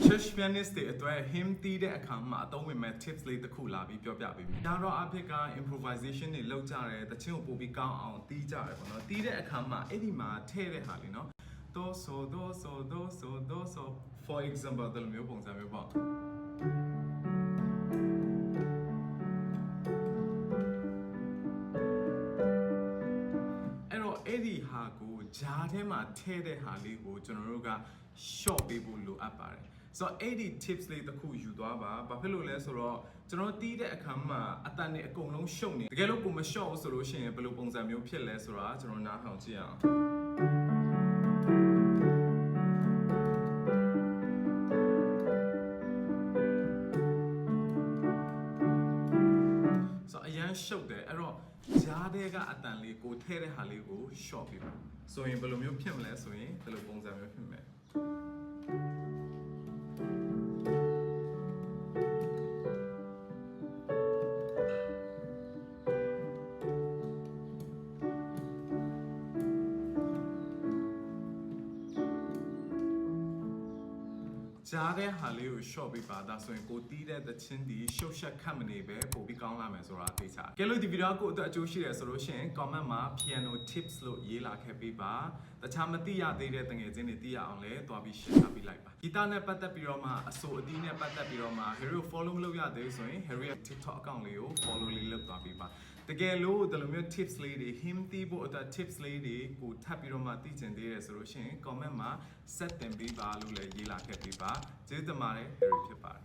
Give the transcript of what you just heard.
Church pianist တွေအတွက် hymn တီးတဲ့အခါမှာအသုံးဝင်မဲ့ tips လေးတစ်ခုလာပြီးပြောပြပေးမယ်။ဒါတော့အဖြစ်က improvisation တွေလုပ်ကြတယ်တခြင်းကိုပို့ပြီးကောင်းအောင်တီးကြတယ်ပေါ့နော်။တီးတဲ့အခါမှာအဲ့ဒီမှာထည့်တဲ့ဟာလေးနော်။ do so for example ဒီလိုမျိုးပုံစံမျိုးပေါ့။အဲ့ဒီဟာကိုဂျားထဲမှာထည့်တဲ့ဟာလေးကိုကျွန်တော်တို့က short ပေးဖို့လိုအပ်ပါတယ်ဆိုတော့အဲ့ဒီ tips လေးတစ်ခုယူသွားပါဘာဖြစ်လို့လဲဆိုတော့ကျွန်တော်တီးတဲ့အခါမှာအတန်နဲ့အကုန်လုံးရှုပ်နေတကယ်လို့ကိုမ short ဘူးဆိုလို့ရှိရင်ဘယ်လိုပုံစံမျိုးဖြစ်လဲဆိုတာကျွန်တော်နားထောင်ကြည့်အောင်အရန်ရှုပ်တယ်အဲ့တော့ဂျားတဲ့ကအတန်လေးကိုထဲတဲ့ဟာလေးကို short ပြပါဆိုရင်ဘယ်လိုမျိုးဖြစ်မလဲဆိုရင်ဘယ်လိုပုံစံမျိုးဖြစ်မလဲကြားတဲ့ဟာလေးကို short ပေးပါဒါဆိုရင်ကိုတီးတဲ့သချင်းဒီရှုပ်ရှက်ခတ်မနေပဲပို့ပြီးကောင်းလာမယ်ဆိုတာသိချာကဲလို့ဒီဗီဒီယိုကိုအတွက်အကျိုးရှိတယ်ဆိုလို့ရှိရင် comment မှာ piano tips လို့ရေးလာခဲ့ပေးပါတခြားမသိရသေးတဲ့တငယ်ချင်းတွေသိရအောင်လဲတွားပြီး share ထားပေးလိုက်ပါဂီတနဲ့ပတ်သက်ပြီးတော့မှအဆိုအတီးနဲ့ပတ်သက်ပြီးတော့မှ Harry ကို follow လုပ်ရသေးဆိုရင် Harry ရဲ့ TikTok account လေးကို follow လေးလုပ်သွားပေးပါတကယ်လို့ဒီလိုမျိုး tips လေးတွေ hymn တီးဖို့အတွက် tips လေးတွေကိုထပ်ပြီးတော့မှသိချင်သေးတယ်ဆိုလို့ရှိရင် comment မှာ set တင်ပေးပါလို့လည်းရေးလာခဲ့ပေးပါကျေးဇူးတင်ပါတယ် Harry ဖြစ်ပါတယ်